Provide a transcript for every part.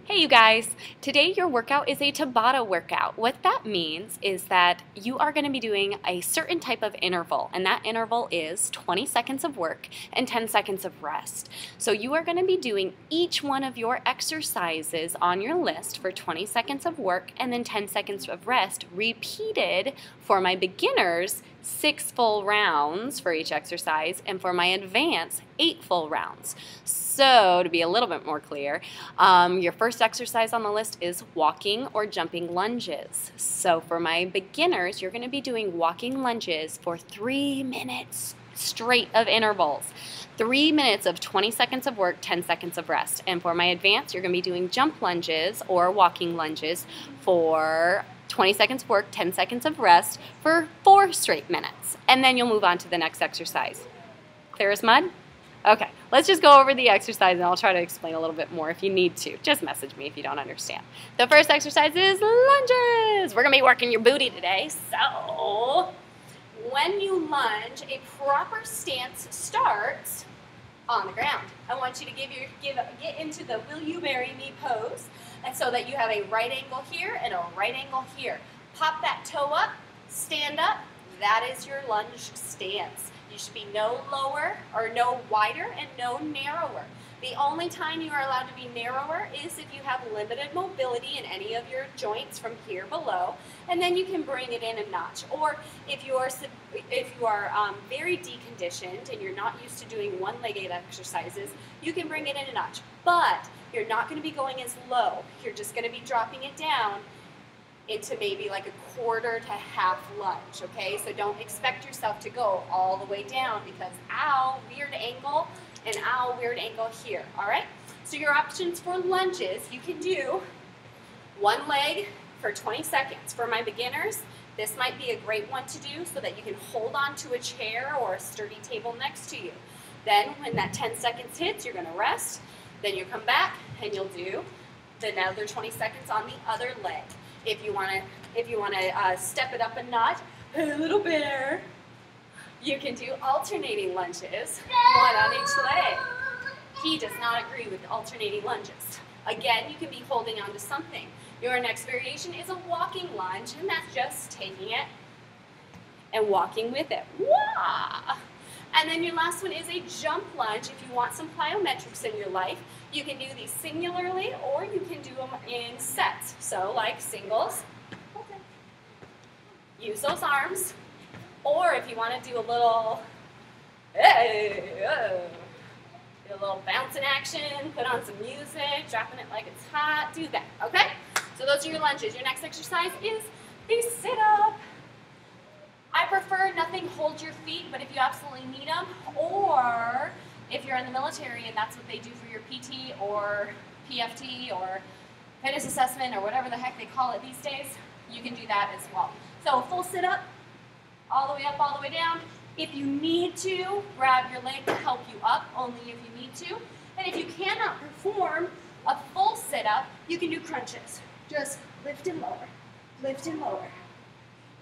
Hey you guys! Today your workout is a Tabata workout. What that means is that you are going to be doing a certain type of interval, and that interval is 20 seconds of work and 10 seconds of rest. So you are going to be doing each one of your exercises on your list for 20 seconds of work and then 10 seconds of rest, repeated for my beginners 6 full rounds for each exercise, and for my advanced 8 full rounds. So to be a little bit more clear, your first exercise on the list is walking or jumping lunges. So for my beginners, you're going to be doing walking lunges for 3 minutes straight of intervals. 3 minutes of 20 seconds of work, 10 seconds of rest. And for my advanced, you're going to be doing jump lunges or walking lunges for 20 seconds of work, 10 seconds of rest for 4 straight minutes. And then you'll move on to the next exercise. Clear as mud? Okay, let's just go over the exercise and I'll try to explain a little bit more if you need to. Just message me if you don't understand. The first exercise is lunges. We're going to be working your booty today. So when you lunge, a proper stance starts on the ground. I want you to get into the will you marry me pose, and so that you have a right angle here and a right angle here. Pop that toe up, stand up. That is your lunge stance. You should be no lower or no wider and no narrower. The only time you are allowed to be narrower is if you have limited mobility in any of your joints from here below, and then you can bring it in a notch. Or if you are very deconditioned and you're not used to doing one-legged exercises, you can bring it in a notch. But you're not going to be going as low. You're just going to be dropping it down into maybe like a quarter to half lunge, okay? So don't expect yourself to go all the way down, because ow, weird angle, and ow, weird angle here, all right? So your options for lunges, you can do one leg for 20 seconds. For my beginners, this might be a great one to do so that you can hold on to a chair or a sturdy table next to you. Then when that 10 seconds hits, you're gonna rest, then you come back and you'll do another 20 seconds on the other leg. If you wanna step it up a notch, a little better, you can do alternating lunges, one on each leg. He does not agree with alternating lunges. Again, you can be holding on to something. Your next variation is a walking lunge, and that's just taking it and walking with it. Wah! And then your last one is a jump lunge. If you want some plyometrics in your life, you can do these singularly or you can do them in sets. So like singles, use those arms. Or if you want to do a little, do a little bouncing action, put on some music, dropping it like it's hot, do that, okay? So those are your lunges. Your next exercise is the sit-up. I prefer nothing hold your feet, but if you absolutely need them, or if you're in the military and that's what they do for your PT or PFT or fitness assessment or whatever the heck they call it these days, you can do that as well. So full sit-up, all the way up, all the way down. If you need to, grab your leg to help you up, only if you need to. And if you cannot perform a full sit-up, you can do crunches. Just lift and lower, lift and lower.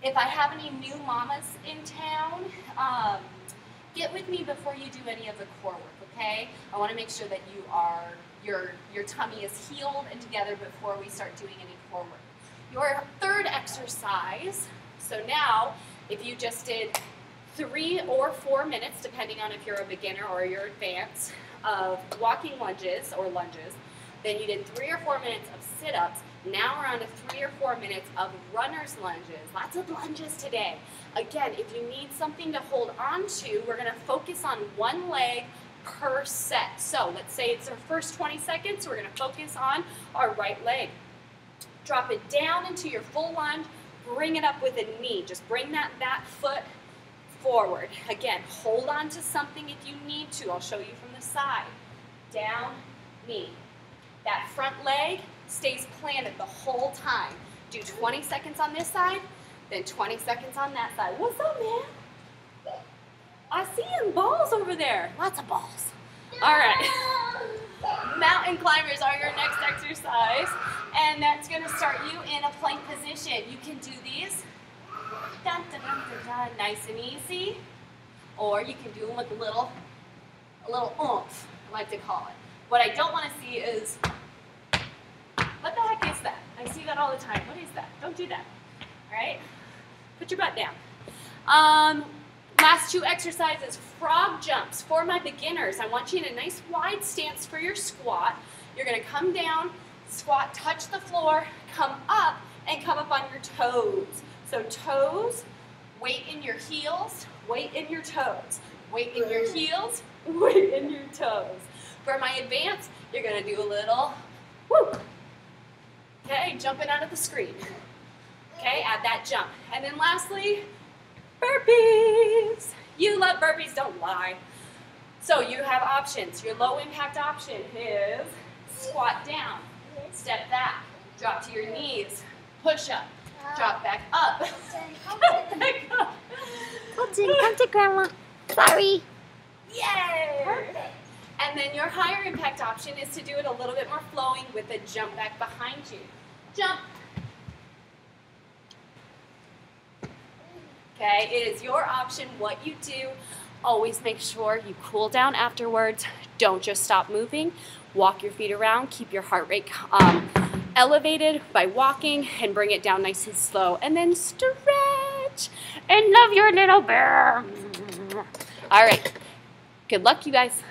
If I have any new mamas in town, get with me before you do any of the core work, okay? I want to make sure that your tummy is healed and together before we start doing any core work. Your third exercise, so now if you just did 3 or 4 minutes, depending on if you're a beginner or you're advanced, of walking lunges or lunges, then you did 3 or 4 minutes of sit-ups. Now we're on to 3 or 4 minutes of runner's lunges. Lots of lunges today. Again, if you need something to hold on to, we're going to focus on one leg per set. So let's say it's our first 20 seconds, we're going to focus on our right leg. Drop it down into your full lunge, bring it up with a knee. Just bring that foot forward. Again, hold on to something if you need to. I'll show you from the side. Down, knee. That front leg stays planted the whole time. Do 20 seconds on this side, then 20 seconds on that side. What's up, man? I see some balls over there. Lots of balls. All right. Mountain climbers are your next exercise, and that's going to start you in a plank position. You can do these dun, dun, dun, dun, dun, nice and easy, or you can do them with a little oomph, I like to call it. What I don't want to see is all the time. What is that? Don't do that. All right? Put your butt down. Last 2 exercises, frog jumps. For my beginners, I want you in a nice wide stance for your squat. You're going to come down, squat, touch the floor, come up, and come up on your toes. So toes, weight in your heels, weight in your toes. Weight in your heels, weight in your toes. For my advanced, you're going to do a little whoop. Okay, jumping out of the screen. Okay, add that jump. And then lastly, burpees. You love burpees, don't lie. So you have options. Your low impact option is squat down, step back, drop to your knees, push up, drop back up. Colton, come to Grandma. Sorry. Yay! Perfect. And then your higher impact option is to do it a little bit more flowing with a jump back behind you. Jump. Okay, it is your option what you do. Always make sure you cool down afterwards. Don't just stop moving. Walk your feet around. Keep your heart rate elevated by walking and bring it down nice and slow. And then stretch and love your little bear. All right. Good luck, you guys.